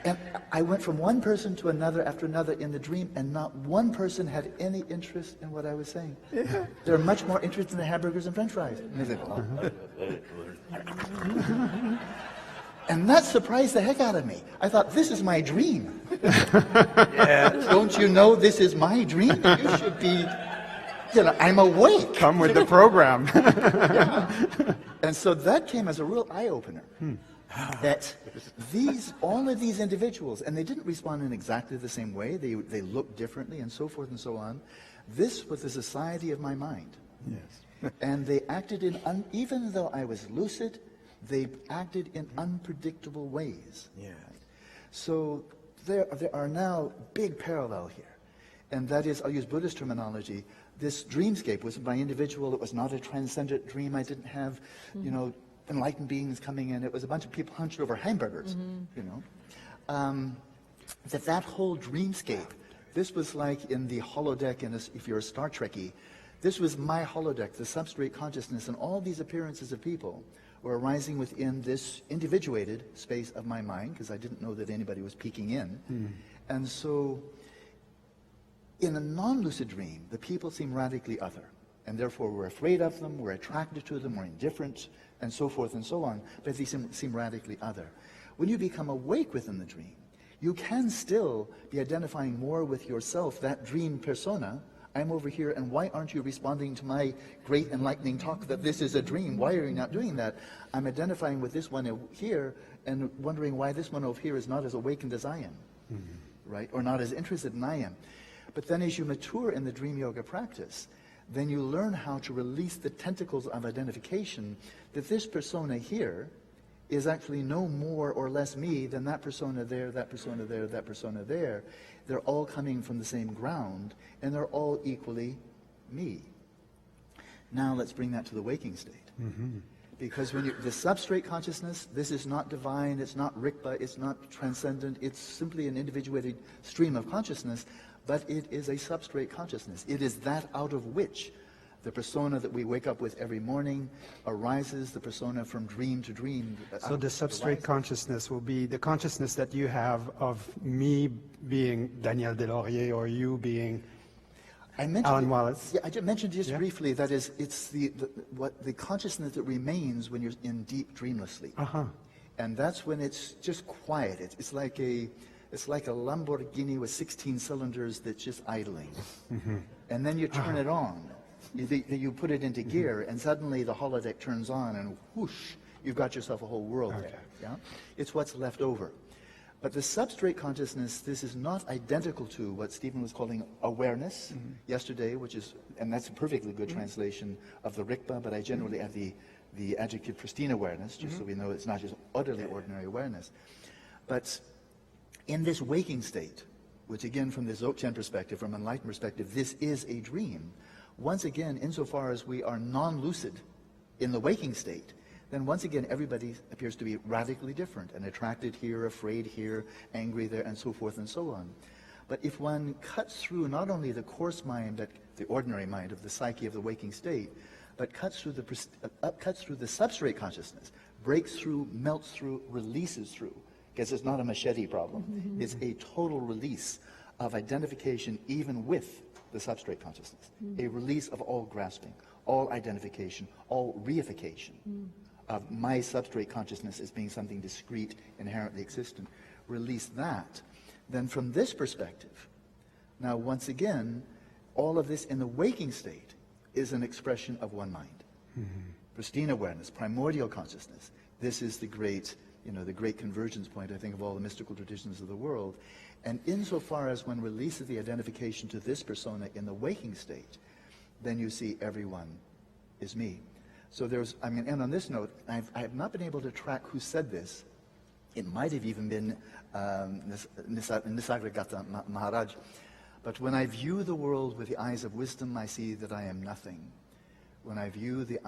And I went from one person to another after another in the dream, and not one person had any interest in what I was saying. Yeah. They're much more interested in the hamburgers and French fries. And they said, and that surprised the heck out of me. I thought, this is my dream. Yeah. Don't you know this is my dream? You should be, I'm awake. Come with the program. Yeah. And so that came as a real eye-opener. That all of these individuals, and they didn't respond in exactly the same way. They looked differently and so forth and so on. This was the society of my mind. Yes. And they acted even though I was lucid, they acted in unpredictable ways. Yeah. So there are now big parallel here. And that is, I'll use Buddhist terminology, this dreamscape was by individual. It was not a transcendent dream. I didn't have, enlightened beings coming in. It was a bunch of people hunched over hamburgers, that whole dreamscape, this was like in the holodeck, if you're a Star Trekkie, this was my holodeck, the substrate consciousness, and all these appearances of people were arising within this individuated space of my mind, because I didn't know that anybody was peeking in. And so in a non-lucid dream, the people seem radically other, and therefore we're afraid of them, we're attracted to them, we're indifferent, and so forth and so on, but they seem radically other. When you become awake within the dream, you can still be identifying more with yourself, that dream persona. I'm over here, and why aren't you responding to my great enlightening talk that this is a dream? Why are you not doing that? I'm identifying with this one here and wondering why this one over here is not as awakened as I am, right? Or not as interested in I am. But then as you mature in the dream yoga practice, then you learn how to release the tentacles of identification that this persona here is actually no more or less me than that persona there, that persona there, that persona there. They're all coming from the same ground, and they're all equally me. Now let's bring that to the waking state. Because the substrate consciousness, this is not divine, it's not Rikpa, it's not transcendent, it's simply an individuated stream of consciousness, but it is a substrate consciousness. It is that out of which the persona that we wake up with every morning arises, the persona from dream to dream. So the substrate consciousness will be the consciousness that you have of me being Daniel Deslauriers or you being Alan Wallace. Yeah, I just mentioned just briefly, that is, it's the consciousness that remains when you're in deep dreamless sleep. And that's when it's just quiet. It's like a Lamborghini with 16 cylinders that's just idling. And then you turn it on. You put it into gear, and suddenly the holodeck turns on, and whoosh, you've got yourself a whole world there. Yeah? It's what's left over. But the substrate consciousness, this is not identical to what Stephen was calling awareness yesterday, and that's a perfectly good translation of the Rikpa, but I generally add the adjective pristine awareness, just so we know it's not just utterly ordinary awareness. But in this waking state, which again from the Dzogchen perspective, from enlightened perspective, this is a dream. Once again, insofar as we are non-lucid in the waking state, then once again everybody appears to be radically different and attracted here, afraid here, angry there, and so forth and so on. But if one cuts through not only the coarse mind, the ordinary mind of the psyche of the waking state, but cuts through the substrate consciousness, breaks through, melts through, releases through, because it's not a machete problem. It's a total release of identification even with the substrate consciousness, a release of all grasping, all identification, all reification of my substrate consciousness as being something discrete, inherently existent. Release that. Then from this perspective, now once again, all of this in the waking state is an expression of one mind. Pristine awareness, primordial consciousness. This is the great, the great convergence point, I think, of all the mystical traditions of the world. And insofar as one releases the identification to this persona in the waking state, then you see everyone is me. So I'm going to end on this note. I have not been able to track who said this. It might have even been Nisargadatta Maharaj. But when I view the world with the eyes of wisdom, I see that I am nothing. When I view the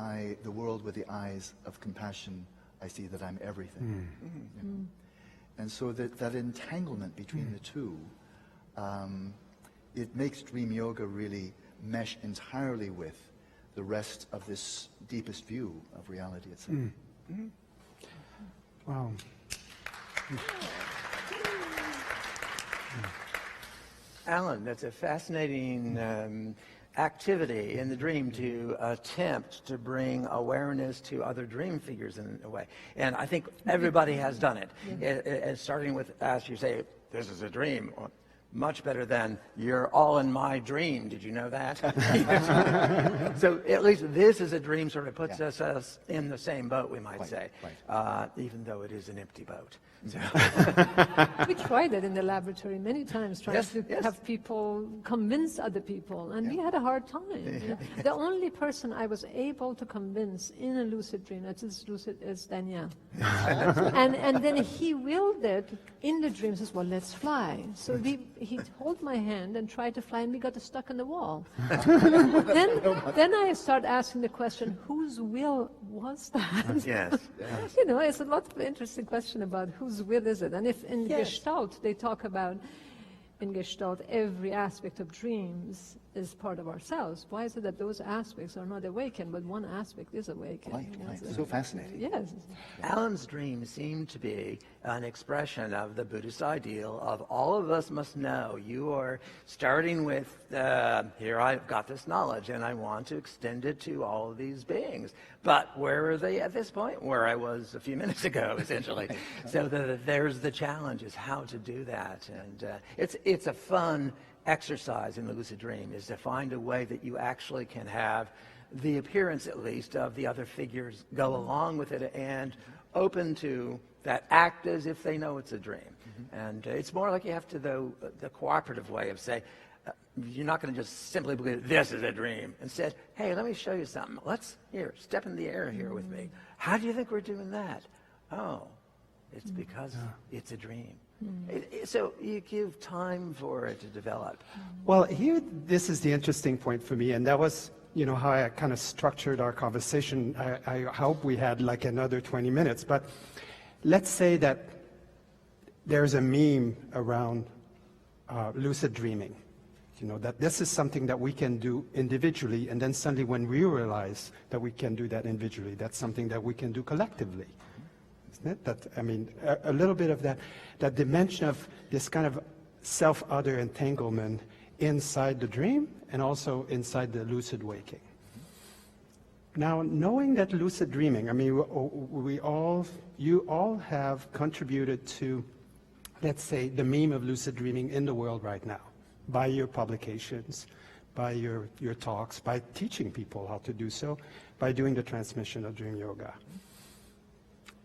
world with the eyes of compassion, I see that I'm everything. And so that entanglement between the two, it makes dream yoga really mesh entirely with the rest of this deepest view of reality itself. Wow. Alan, that's a fascinating activity in the dream to attempt to bring awareness to other dream figures in a way. And I think everybody has done it. Starting with, as you say, this is a dream. Much better than, you're all in my dream. Did you know that? So at least this is a dream, sort of puts us in the same boat, we might say, even though it is an empty boat. So. We tried that in the laboratory many times, trying to have people convince other people, and we had a hard time. The only person I was able to convince in a lucid dream, is Daniel. and then he willed it in the dream, says, well, let's fly. So he held my hand and tried to fly, and we got stuck on the wall. then I started asking the question, whose will was that? Yes. It's a lot of interesting question about whose will is it. And if in Gestalt, they talk about, in Gestalt, every aspect of dreams is part of ourselves. Why is it that those aspects are not awakened, but one aspect is awakened? Right. So fascinating. Yes. Alan's dream seemed to be an expression of the Buddhist ideal of all of us must know. You are starting with, here I've got this knowledge, and I want to extend it to all of these beings. But where are they at this point? Where I was a few minutes ago, essentially. So there's the challenge, is how to do that. And it's a fun exercise in the lucid dream, is to find a way that you actually can have the appearance, at least, of the other figures go along with it and open to that, act as if they know it's a dream. And it's more like you have to, the cooperative way of saying, you're not going to just simply believe this is a dream. Instead, hey, let me show you something. Step in the air here with me. How do you think we're doing that? Oh, it's because it's a dream. So you give time for it to develop. Well, this is the interesting point for me, and that was, how I kind of structured our conversation. I hope we had like another 20 minutes, but let's say that there's a meme around lucid dreaming, that this is something that we can do individually, and then suddenly when we realize that we can do that individually, that's something that we can do collectively. A little bit of that dimension of this kind of self-other entanglement inside the dream and also inside the lucid waking. Now, knowing that lucid dreaming, you all have contributed to, let's say, the meme of lucid dreaming in the world right now, by your publications, by your talks, by teaching people how to do so, by doing the transmission of dream yoga.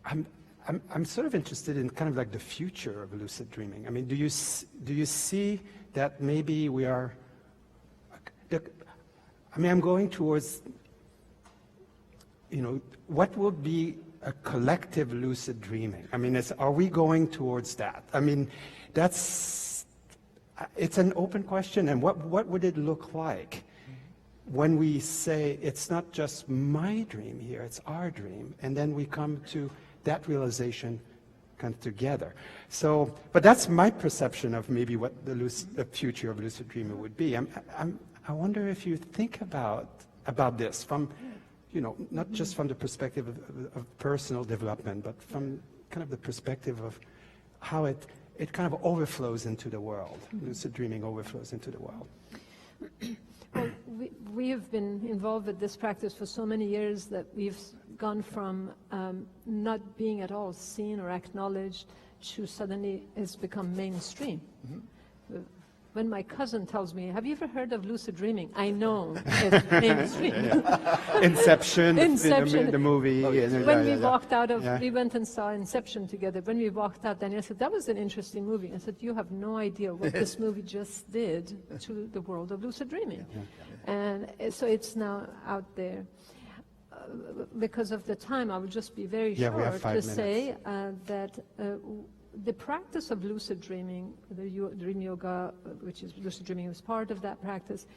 I'm sort of interested in kind of like the future of lucid dreaming. Do you see that maybe we are? I'm going towards, what would be a collective lucid dreaming? Are we going towards that? It's an open question, and what would it look like when we say it's not just my dream here, it's our dream, and then we come to that realization kind of together. So, but that's my perception of maybe what the future of lucid dreaming would be. I wonder if you think about this from, not just from the perspective of personal development, but from kind of the perspective of how it kind of overflows into the world. Lucid dreaming overflows into the world. Well, we have been involved with this practice for so many years that we've gone from not being at all seen or acknowledged to suddenly it's become mainstream. When my cousin tells me, have you ever heard of lucid dreaming? I know it's mainstream. Inception, Inception. The movie. When we walked out of, we went and saw Inception together. When we walked out, Daniel said, that was an interesting movie. I said, you have no idea what this movie just did to the world of lucid dreaming. And so it's now out there. Because of the time, I would just be very short we have 5 to minutes. say that the practice of lucid dreaming, the dream yoga, which is lucid dreaming is part of that practice,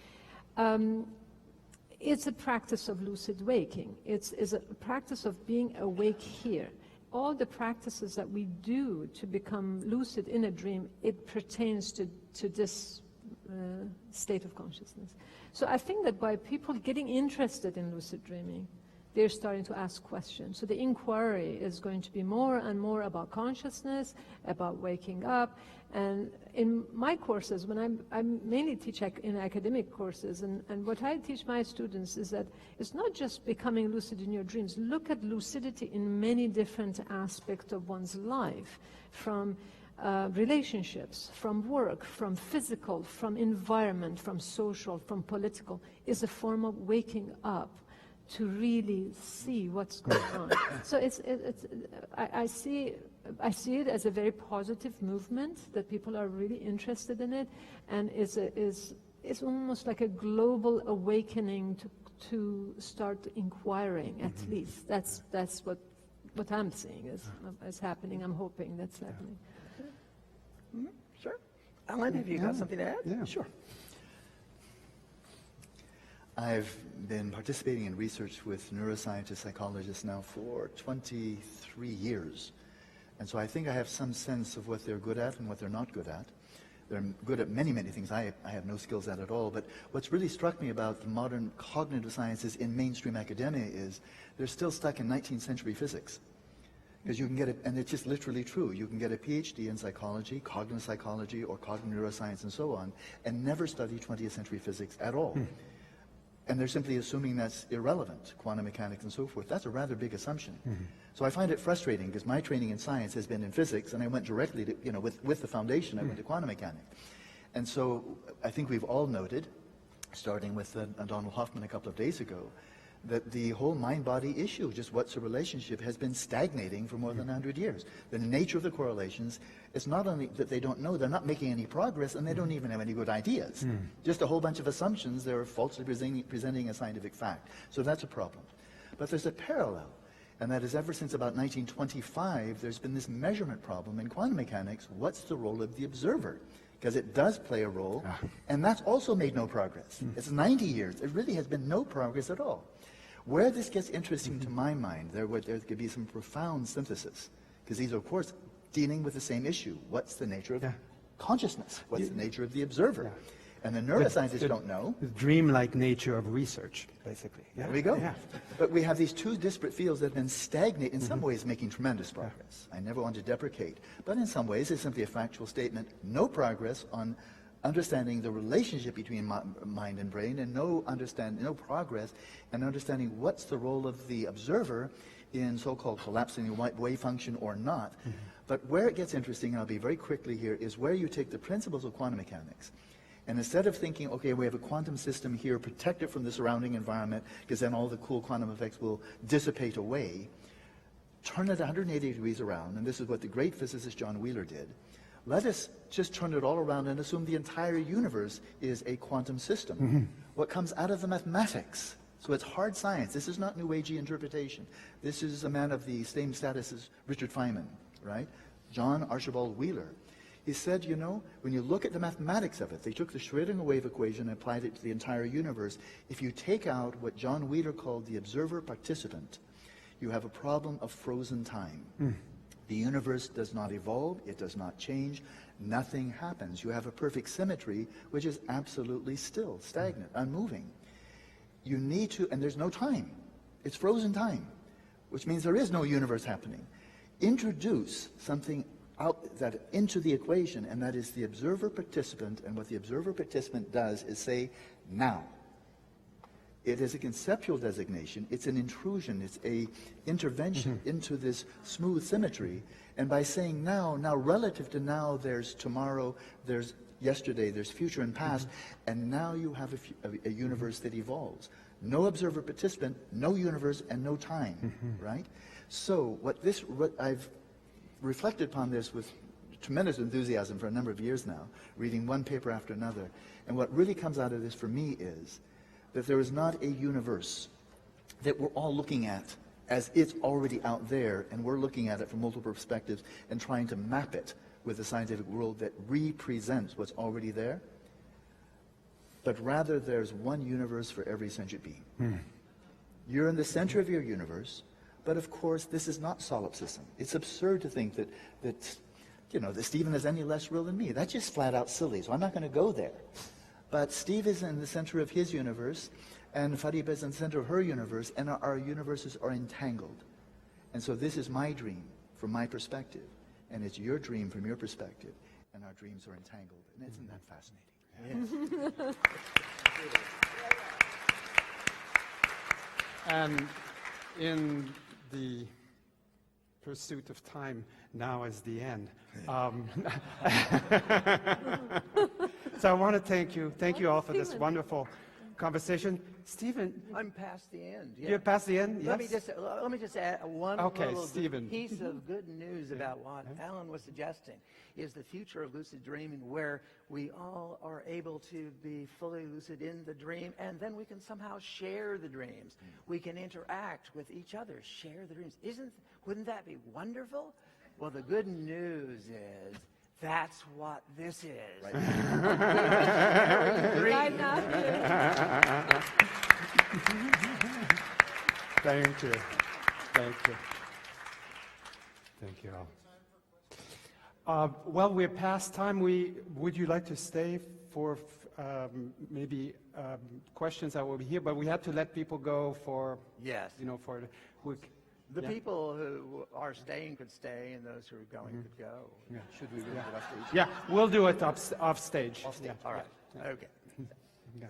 it's a practice of lucid waking. It's a practice of being awake here. All the practices that we do to become lucid in a dream, it pertains to this state of consciousness. So I think that by people getting interested in lucid dreaming, they're starting to ask questions. So the inquiry is going to be more and more about consciousness, about waking up. And in my courses, when I mainly teach in academic courses, and what I teach my students is that it's not just becoming lucid in your dreams. Look at lucidity in many different aspects of one's life, from relationships, from work, from physical, from environment, from social, from political, is a form of waking up to really see what's going on. So I see it as a very positive movement that people are really interested in it, and it's almost like a global awakening to start inquiring. At least that's what I'm seeing is happening. I'm hoping that's happening. Sure. Alan, have you got something to add? Yeah. Sure. I've been participating in research with neuroscientists, psychologists now for 23 years. And so I think I have some sense of what they're good at and what they're not good at. They're good at many, many things I have no skills at all. But what's really struck me about the modern cognitive sciences in mainstream academia is they're still stuck in 19th century physics. Because you can get and it's just literally true, you can get a PhD in psychology, cognitive psychology, or cognitive neuroscience and so on, and never study 20th century physics at all. And they're simply assuming that's irrelevant, quantum mechanics and so forth. That's a rather big assumption. So I find it frustrating because my training in science has been in physics, and I went directly to, with the foundation, I went to quantum mechanics. And so I think we've all noted, starting with Donald Hoffman a couple of days ago, that the whole mind-body issue, just what's the relationship, has been stagnating for more than 100 years. The nature of the correlations, it's not only that they don't know, they're not making any progress, and they don't even have any good ideas. Just a whole bunch of assumptions, they're falsely presenting a scientific fact. So that's a problem. But there's a parallel, and that is ever since about 1925, there's been this measurement problem in quantum mechanics. What's the role of the observer? Because it does play a role, and that's also made no progress. It's 90 years. It really has been no progress at all. Where this gets interesting to my mind, there could be some profound synthesis, because these are, of course, dealing with the same issue. What's the nature of consciousness? What's the nature of the observer? And the neuroscientists don't know. The dreamlike nature of research, basically. There we go. But we have these two disparate fields that have been stagnant, in some ways making tremendous progress. I never want to deprecate. But in some ways, it's simply a factual statement. No progress on understanding the relationship between mind and brain, and no progress in understanding what's the role of the observer in so-called collapsing the wave function or not. But where it gets interesting, and I'll be very quickly here, is where you take the principles of quantum mechanics, and instead of thinking, okay, we have a quantum system here, protect it from the surrounding environment, because then all the cool quantum effects will dissipate away, turn it 180 degrees around, and this is what the great physicist John Wheeler did. Let us just turn it all around and assume the entire universe is a quantum system. What comes out of the mathematics, so it's hard science. This is not New Agey interpretation. This is a man of the same status as Richard Feynman, right? John Archibald Wheeler. He said, when you look at the mathematics of it, they took the Schrödinger wave equation and applied it to the entire universe. If you take out what John Wheeler called the observer participant, you have a problem of frozen time. The universe does not evolve, it does not change, nothing happens. You have a perfect symmetry, which is absolutely still, stagnant, unmoving. You need to, and there's no time. It's frozen time, which means there is no universe happening. Introduce something into the equation, and that is the observer participant, and what the observer participant does is say, now. It is a conceptual designation, it's an intrusion, it's a intervention into this smooth symmetry, and by saying now relative to now, there's tomorrow, there's yesterday, there's future and past, and now you have a universe that evolves. No observer participant, no universe, and no time, right? So what I've reflected upon this with tremendous enthusiasm for a number of years now, reading one paper after another, and what really comes out of this for me is that there is not a universe that we're all looking at as it's already out there, and we're looking at it from multiple perspectives and trying to map it with the scientific world that represents what's already there. But rather, there's one universe for every sentient being. You're in the center of your universe, but of course, this is not solipsism. It's absurd to think that Stephen is any less real than me. That's just flat out silly, so I'm not going to go there. But Steve is in the center of his universe, and Fariba is in the center of her universe, and our universes are entangled. And so this is my dream from my perspective, and it's your dream from your perspective, and our dreams are entangled. And isn't that fascinating? Yes. And in the pursuit of time, now is the end. So I want to thank you all for this wonderful conversation. Stephen, I'm past the end. Yeah. you're past the end? Yes? Let me just add one little piece of good news about what Alan was suggesting is the future of lucid dreaming, where we all are able to be fully lucid in the dream, and then we can somehow share the dreams. We can interact with each other, share the dreams. Wouldn't that be wonderful? Well, the good news is that's what this is. Right now. Thank you. Thank you. Thank you all. Well, we're past time. Would you like to stay for maybe questions that will be here? But we had to let people go for, Yes. for the week. The people who are staying could stay, and those who are going could go. Yeah. Should we move it off stage? Yeah, we'll do it off stage. Off stage. Yeah. All right. Okay. Yeah.